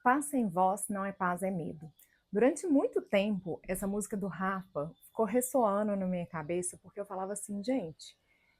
Paz sem voz não é paz, é medo. Durante muito tempo, essa música do Rafa ficou ressoando na minha cabeça, porque eu falava assim, gente,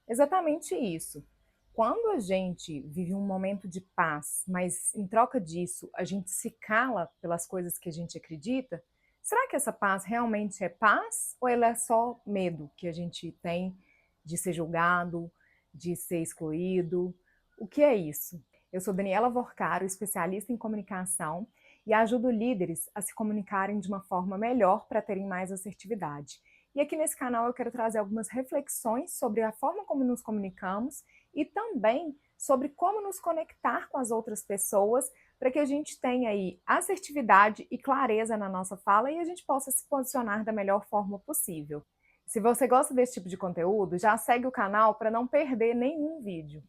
exatamente isso. Quando a gente vive um momento de paz, mas em troca disso a gente se cala pelas coisas que a gente acredita, será que essa paz realmente é paz ou ela é só medo que a gente tem de ser julgado, de ser excluído? O que é isso? Eu sou Daniela Vorcaro, especialista em comunicação, e ajudo líderes a se comunicarem de uma forma melhor para terem mais assertividade. E aqui nesse canal eu quero trazer algumas reflexões sobre a forma como nos comunicamos e também sobre como nos conectar com as outras pessoas para que a gente tenha aí assertividade e clareza na nossa fala e a gente possa se posicionar da melhor forma possível. Se você gosta desse tipo de conteúdo, já segue o canal para não perder nenhum vídeo.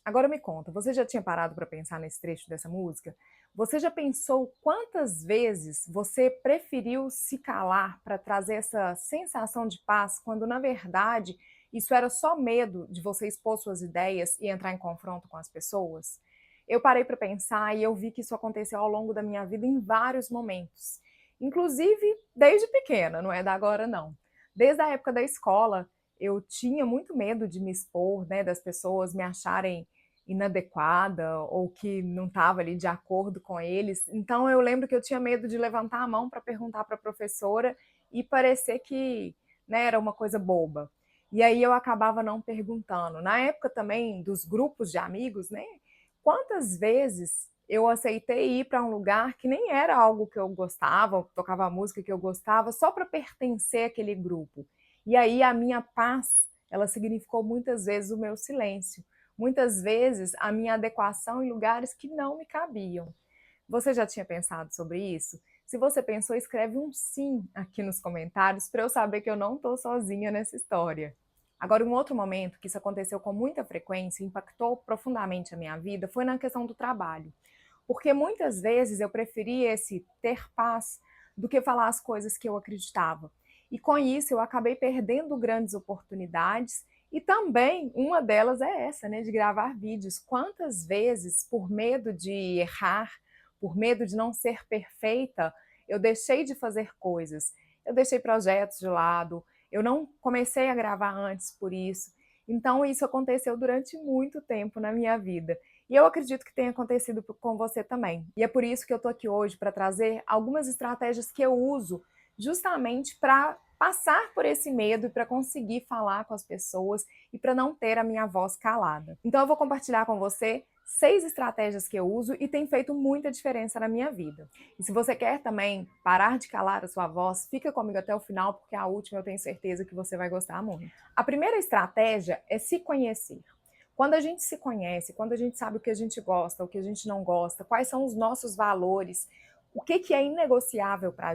Agora me conta, você já tinha parado para pensar nesse trecho dessa música? Você já pensou quantas vezes você preferiu se calar para trazer essa sensação de paz, quando na verdade isso era só medo de você expor suas ideias e entrar em confronto com as pessoas? Eu parei para pensar e eu vi que isso aconteceu ao longo da minha vida em vários momentos. Inclusive desde pequena, não é da agora não. Desde a época da escola, eu tinha muito medo de me expor, né, das pessoas me acharem inadequada ou que não estava ali de acordo com eles. Então eu lembro que eu tinha medo de levantar a mão para perguntar para a professora e parecer que, né, era uma coisa boba. E aí eu acabava não perguntando. Na época também dos grupos de amigos, né? Quantas vezes eu aceitei ir para um lugar que nem era algo que eu gostava, tocava a música que eu gostava, só para pertencer àquele grupo. E aí a minha paz, ela significou muitas vezes o meu silêncio, muitas vezes a minha adequação em lugares que não me cabiam. Você já tinha pensado sobre isso? Se você pensou, escreve um sim aqui nos comentários para eu saber que eu não estou sozinha nessa história. Agora, um outro momento que isso aconteceu com muita frequência e impactou profundamente a minha vida foi na questão do trabalho. Porque muitas vezes eu preferia esse ter paz do que falar as coisas que eu acreditava. E com isso eu acabei perdendo grandes oportunidades e também uma delas é essa, né, de gravar vídeos. Quantas vezes, por medo de errar, por medo de não ser perfeita, eu deixei de fazer coisas. Eu deixei projetos de lado, eu não comecei a gravar antes por isso. Então isso aconteceu durante muito tempo na minha vida. E eu acredito que tenha acontecido com você também. E é por isso que eu estou aqui hoje para trazer algumas estratégias que eu uso justamente para passar por esse medo e para conseguir falar com as pessoas e para não ter a minha voz calada. Então eu vou compartilhar com você 6 estratégias que eu uso e tem feito muita diferença na minha vida. E se você quer também parar de calar a sua voz, fica comigo até o final, porque a última eu tenho certeza que você vai gostar muito. A primeira estratégia é se conhecer. Quando a gente se conhece, quando a gente sabe o que a gente gosta, o que a gente não gosta, quais são os nossos valores, o que é inegociável para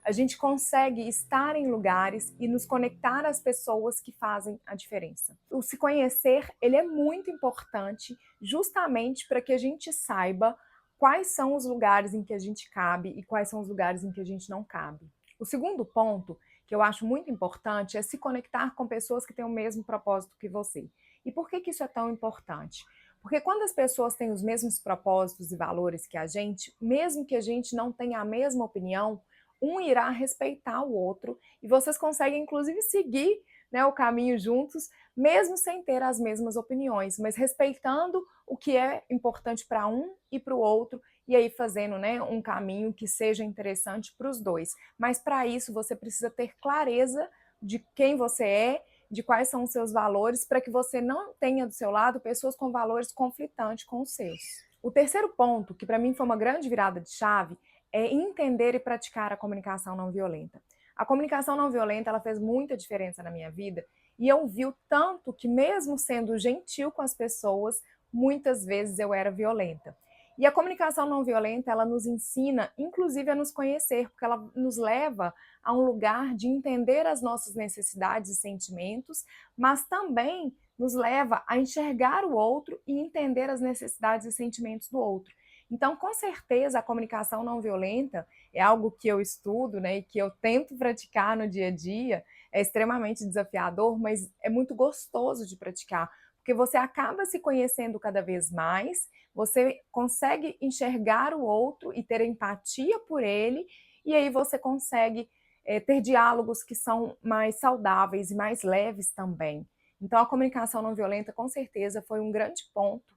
a gente consegue estar em lugares e nos conectar às pessoas que fazem a diferença. O se conhecer, ele é muito importante justamente para que a gente saiba quais são os lugares em que a gente cabe e quais são os lugares em que a gente não cabe. O segundo ponto que eu acho muito importante é se conectar com pessoas que têm o mesmo propósito que você. E por que isso é tão importante? Porque quando as pessoas têm os mesmos propósitos e valores que a gente, mesmo que a gente não tenha a mesma opinião, um irá respeitar o outro e vocês conseguem inclusive seguir, né, o caminho juntos, mesmo sem ter as mesmas opiniões, mas respeitando o que é importante para um e para o outro e aí fazendo, né, um caminho que seja interessante para os dois. Mas para isso você precisa ter clareza de quem você é, de quais são os seus valores, para que você não tenha do seu lado pessoas com valores conflitantes com os seus. O terceiro ponto, que para mim foi uma grande virada de chave, é entender e praticar a comunicação não violenta. A comunicação não violenta, ela fez muita diferença na minha vida e eu vi o tanto que mesmo sendo gentil com as pessoas, muitas vezes eu era violenta. E a comunicação não violenta, ela nos ensina, inclusive, a nos conhecer, porque ela nos leva a um lugar de entender as nossas necessidades e sentimentos, mas também nos leva a enxergar o outro e entender as necessidades e sentimentos do outro. Então, com certeza, a comunicação não violenta é algo que eu estudo, né, e que eu tento praticar no dia a dia. É extremamente desafiador, mas é muito gostoso de praticar, porque você acaba se conhecendo cada vez mais, você consegue enxergar o outro e ter empatia por ele, e aí você consegue ter diálogos que são mais saudáveis e mais leves também. Então a comunicação não violenta com certeza foi um grande ponto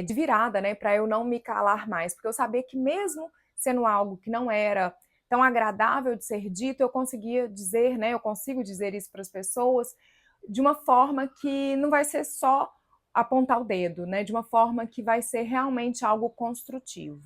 de virada, né, para eu não me calar mais, porque eu sabia que mesmo sendo algo que não era tão agradável de ser dito, eu conseguia dizer, né, eu consigo dizer isso para as pessoas de uma forma que não vai ser só apontar o dedo, né, de uma forma que vai ser realmente algo construtivo.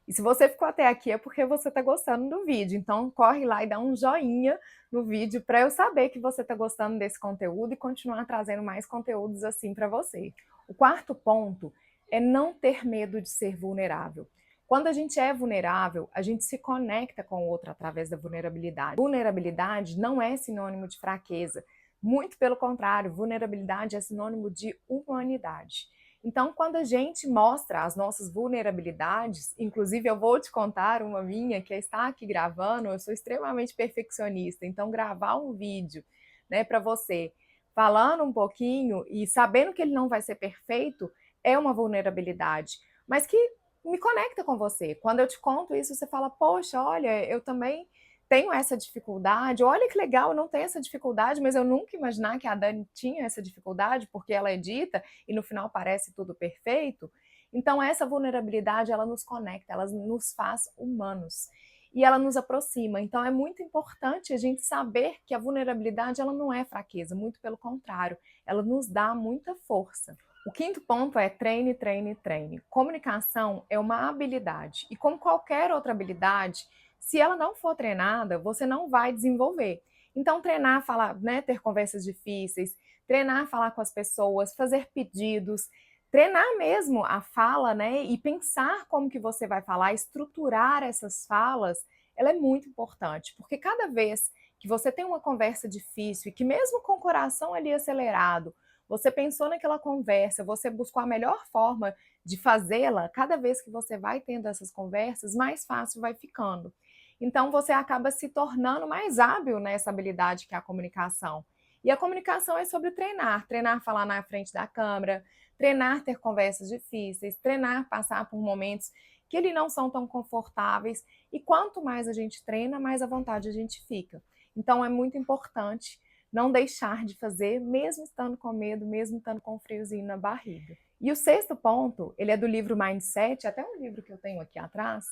E se você ficou até aqui é porque você está gostando do vídeo, então corre lá e dá um joinha no vídeo para eu saber que você está gostando desse conteúdo e continuar trazendo mais conteúdos assim para você. O quarto ponto é não ter medo de ser vulnerável. Quando a gente é vulnerável, a gente se conecta com o outro através da vulnerabilidade. Vulnerabilidade não é sinônimo de fraqueza, muito pelo contrário, vulnerabilidade é sinônimo de humanidade. Então, quando a gente mostra as nossas vulnerabilidades, inclusive eu vou te contar uma minha, que é estar aqui gravando, eu sou extremamente perfeccionista, então gravar um vídeo, né, para você, falando um pouquinho e sabendo que ele não vai ser perfeito, é uma vulnerabilidade, mas que me conecta com você. Quando eu te conto isso, você fala, poxa, olha, eu também tenho essa dificuldade, olha que legal, eu não tenho essa dificuldade, mas eu nunca imaginar que a Dani tinha essa dificuldade, porque ela edita e no final parece tudo perfeito. Então essa vulnerabilidade, ela nos conecta, ela nos faz humanos e ela nos aproxima. Então é muito importante a gente saber que a vulnerabilidade, ela não é fraqueza, muito pelo contrário, ela nos dá muita força. O quinto ponto é treine, treine, treine. Comunicação é uma habilidade e como qualquer outra habilidade, se ela não for treinada, você não vai desenvolver. Então, treinar, falar, né, ter conversas difíceis, treinar, falar com as pessoas, fazer pedidos, treinar mesmo a fala, né, e pensar como que você vai falar, estruturar essas falas, ela é muito importante, porque cada vez que você tem uma conversa difícil e que mesmo com o coração ali acelerado, você pensou naquela conversa, você buscou a melhor forma de fazê-la, cada vez que você vai tendo essas conversas, mais fácil vai ficando. Então você acaba se tornando mais hábil nessa habilidade que é a comunicação. E a comunicação é sobre treinar, treinar falar na frente da câmera, treinar ter conversas difíceis, treinar passar por momentos que ele não são tão confortáveis, e quanto mais a gente treina, mais à vontade a gente fica. Então é muito importante não deixar de fazer, mesmo estando com medo, mesmo estando com um friozinho na barriga. E o sexto ponto, ele é do livro Mindset, até um livro que eu tenho aqui atrás,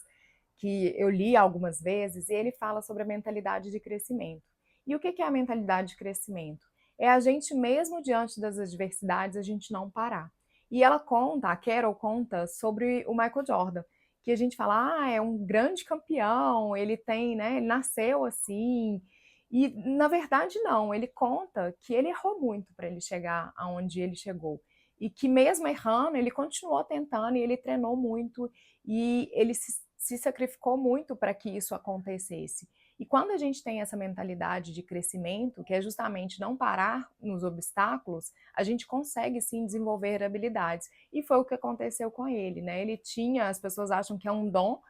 que eu li algumas vezes, e ele fala sobre a mentalidade de crescimento. E o que é a mentalidade de crescimento? É a gente mesmo diante das adversidades, a gente não parar. E ela conta, a Carol conta sobre o Michael Jordan, que a gente fala, é um grande campeão, ele tem, né, ele nasceu assim, e na verdade não, ele conta que ele errou muito para ele chegar aonde ele chegou. E que mesmo errando, ele continuou tentando e ele treinou muito e ele se sacrificou muito para que isso acontecesse. E quando a gente tem essa mentalidade de crescimento, que é justamente não parar nos obstáculos, a gente consegue sim desenvolver habilidades. E foi o que aconteceu com ele, né? Ele tinha, as pessoas acham que é um dom,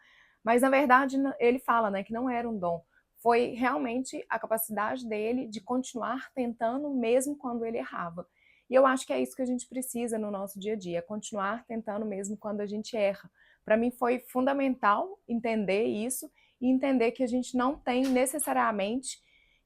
mas na verdade ele fala, né, que não era um dom. Foi realmente a capacidade dele de continuar tentando mesmo quando ele errava. E eu acho que é isso que a gente precisa no nosso dia a dia, continuar tentando mesmo quando a gente erra. Para mim foi fundamental entender isso e entender que a gente não tem necessariamente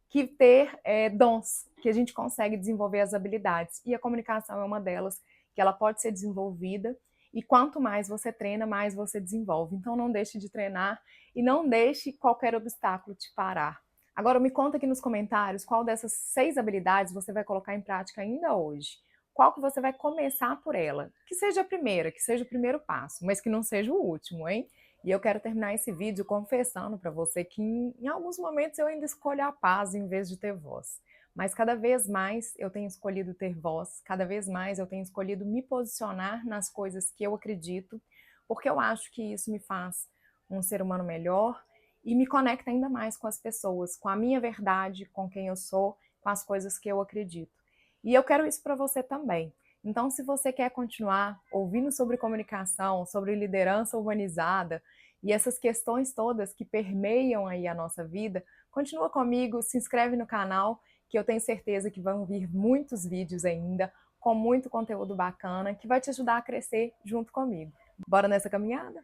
que ter dons, que a gente consegue desenvolver as habilidades. E a comunicação é uma delas, que ela pode ser desenvolvida e quanto mais você treina, mais você desenvolve. Então não deixe de treinar e não deixe qualquer obstáculo te parar. Agora me conta aqui nos comentários qual dessas 6 habilidades você vai colocar em prática ainda hoje. Qual que você vai começar por ela? Que seja a primeira, que seja o primeiro passo, mas que não seja o último, hein? E eu quero terminar esse vídeo confessando para você que em alguns momentos eu ainda escolho a paz em vez de ter voz. Mas cada vez mais eu tenho escolhido ter voz, cada vez mais eu tenho escolhido me posicionar nas coisas que eu acredito, porque eu acho que isso me faz um ser humano melhor e me conecta ainda mais com as pessoas, com a minha verdade, com quem eu sou, com as coisas que eu acredito. E eu quero isso para você também. Então, se você quer continuar ouvindo sobre comunicação, sobre liderança humanizada e essas questões todas que permeiam aí a nossa vida, continua comigo, se inscreve no canal, que eu tenho certeza que vão vir muitos vídeos ainda. com muito conteúdo bacana que vai te ajudar a crescer junto comigo. Bora nessa caminhada?